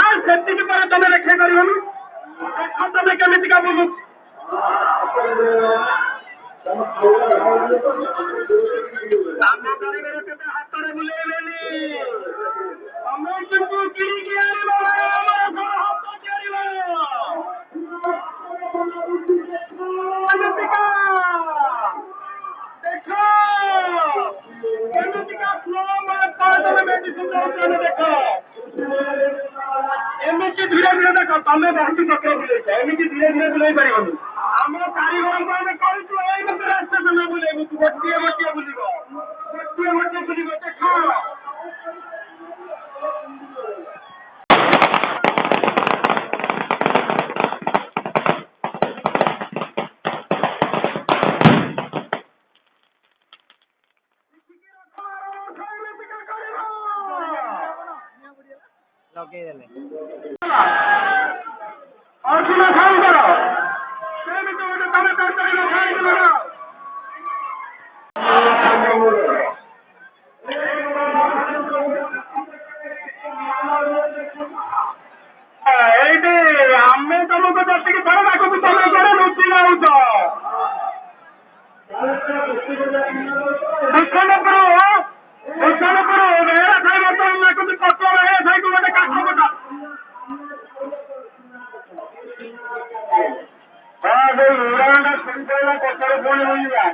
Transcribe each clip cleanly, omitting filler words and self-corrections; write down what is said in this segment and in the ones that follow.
আর ସେତିକି ପରେ ତମେ ଲେଖା କରିବନି ଦେଖ ତମେ କେମିତିକା ବୁଲୁଛ କାମ କରିବାରେ କେବେ ହାତରେ ବୁଲେଇବେନି ତମେ କିନ୍ତୁ କିଣିକି ଆଣିବ ଆମର ହାତ ତିଆରିବ କେମିତିକା ଦେଖ କେମିତିକା ସ୍ଲୋ ମାର୍କ ତମେ ମେଡିସିନ ଦଉଛ ଦେଖ ଏମିତି ଧୀରେ ଧୀରେ ଦେଖ ତମେ ବହୁତ ଚକ୍ର ବୁଲେଇଛ ଏମିତି ଧୀରେ ଧୀରେ ବୁଲେଇ ପାରିବନି ଆମ କାରିଗରଙ୍କୁ ଆମେ କହିଛୁ ଏଇ ଭିତରେ ରାସ୍ତା ତମେ ବୁଲେଇବୁ ଗୋଟିଏ ଗୋଟିଏ ବୁଲିବ ଦେଖ ଲଗେଇଦେଲେ ଅର୍ଜୁନ ସାଉଙ୍କର ସେମିତି ଗୋଟେ ତମେ ତରକାରୀ ଖାଇକି ବଡ଼ ଏଇଠି ଆମେ ତମକୁ ଯେତିକି ଥର ଡାକୁଛୁ ତମେ କଣ ଲୁଚି ଯାଉଛ ଭୂଷଣପୁର ବେହେରା ସାହି ବର୍ତ୍ତମାନ ଡାକୁଛୁ ପଛ ବେହେରା ସାହିକୁ ଗୋଟେ କାଠ କଟା ଉଡ଼ାଣଟା ଶୁଣିପାରିଲା ପଛରେ ପୁଣି ବୁଲିବା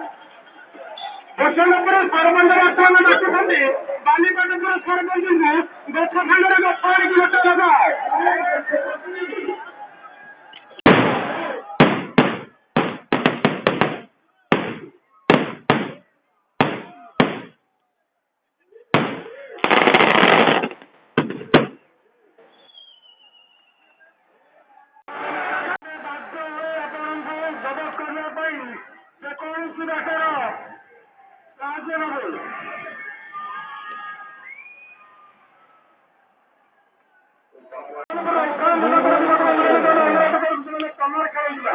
ଭୂଷଣପୁର ସରପଞ୍ଚ ବର୍ତ୍ତମାନ ଡାକୁଛନ୍ତି ବାଲିପାଟପୁର ସରପଞ୍ଚଙ୍କୁ ଗଛ ସାଙ୍ଗରେ ଗଛ ଆଣିକି ଗୋଟେ ଲଗାଅ ଯେକୌଣସି ବାଟର ସାହାଯ୍ୟ ନେବେ କମର ଖେଳିଯିବା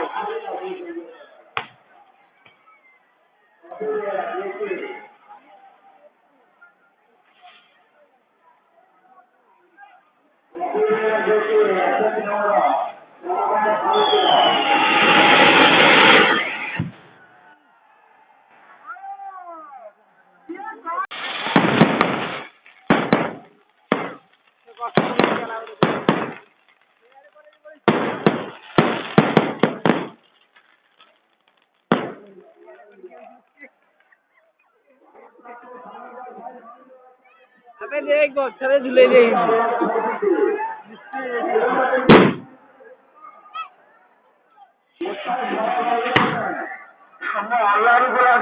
अबे देख गछरे झुले देई ଆମ ଅଲ୍ଲାରୁ ପୁରା